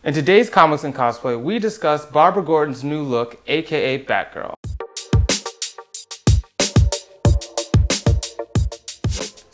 In today's Comics and Cosplay, we discuss Barbara Gordon's new look, aka Batgirl.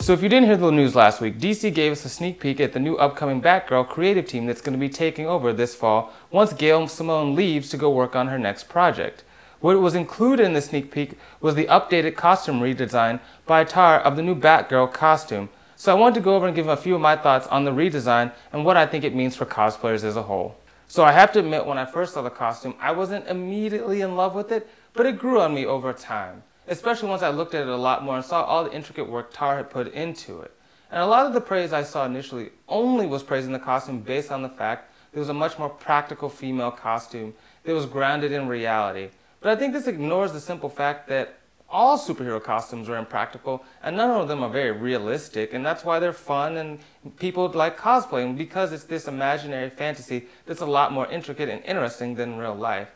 So if you didn't hear the news last week, DC gave us a sneak peek at the new upcoming Batgirl creative team that's going to be taking over this fall once Gail Simone leaves to go work on her next project. What was included in the sneak peek was the updated costume redesign by Tarr of the new Batgirl costume. So I wanted to go over and give a few of my thoughts on the redesign and what I think it means for cosplayers as a whole. So I have to admit, when I first saw the costume, I wasn't immediately in love with it, but it grew on me over time. Especially once I looked at it a lot more and saw all the intricate work Tarr had put into it. And a lot of the praise I saw initially only was praising the costume based on the fact that it was a much more practical female costume that was grounded in reality. But I think this ignores the simple fact that all superhero costumes are impractical, and none of them are very realistic, and that's why they're fun and people like cosplaying, because it's this imaginary fantasy that's a lot more intricate and interesting than real life.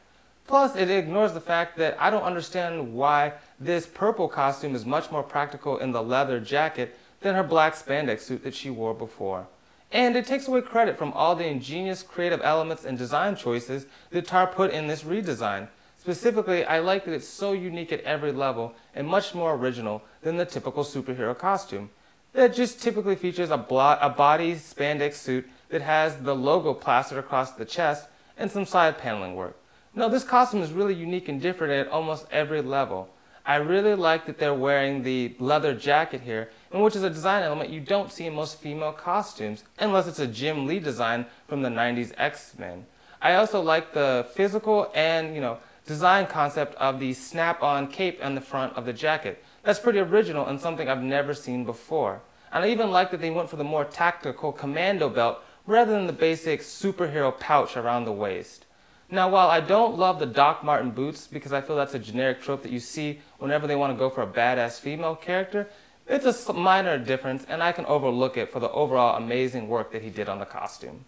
Plus, it ignores the fact that I don't understand why this purple costume is much more practical in the leather jacket than her black spandex suit that she wore before. And it takes away credit from all the ingenious creative elements and design choices that Tarr put in this redesign. Specifically, I like that it's so unique at every level and much more original than the typical superhero costume. That just typically features a body spandex suit that has the logo plastered across the chest and some side paneling work. No, this costume is really unique and different at almost every level. I really like that they're wearing the leather jacket here, and which is a design element you don't see in most female costumes, unless it's a Jim Lee design from the 90s X-Men. I also like the physical and, design concept of the snap-on cape on the front of the jacket. That's pretty original and something I've never seen before. And I even like that they went for the more tactical commando belt rather than the basic superhero pouch around the waist. Now, while I don't love the Doc Marten boots because I feel that's a generic trope that you see whenever they want to go for a badass female character, it's a minor difference and I can overlook it for the overall amazing work that he did on the costume.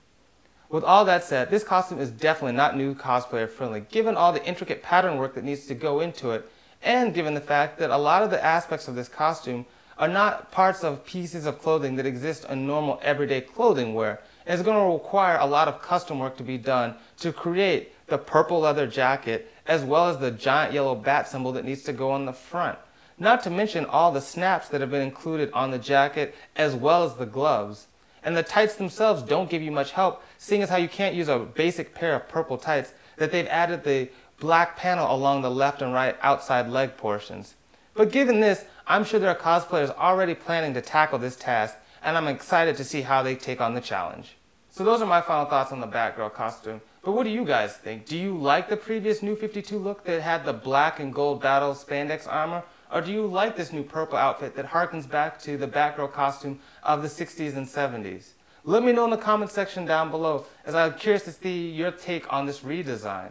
With all that said, this costume is definitely not new cosplayer friendly, given all the intricate pattern work that needs to go into it, and given the fact that a lot of the aspects of this costume are not parts of pieces of clothing that exist in normal everyday clothing wear, and it's going to require a lot of custom work to be done to create the purple leather jacket, as well as the giant yellow bat symbol that needs to go on the front. Not to mention all the snaps that have been included on the jacket, as well as the gloves. And the tights themselves don't give you much help, seeing as how you can't use a basic pair of purple tights, that they've added the black panel along the left and right outside leg portions. But given this, I'm sure there are cosplayers already planning to tackle this task, and I'm excited to see how they take on the challenge. So those are my final thoughts on the Batgirl costume. But what do you guys think? Do you like the previous New 52 look that had the black and gold battle spandex armor? Or do you like this new purple outfit that harkens back to the Batgirl costume of the 60s and 70s? Let me know in the comment section down below, as I'm curious to see your take on this redesign.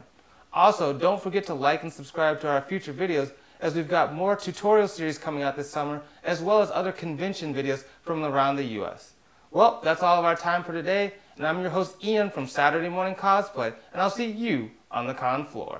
Also, don't forget to like and subscribe to our future videos, as we've got more tutorial series coming out this summer, as well as other convention videos from around the US. Well, that's all of our time for today, and I'm your host Ian from Saturday Morning Cosplay, and I'll see you on the con floor.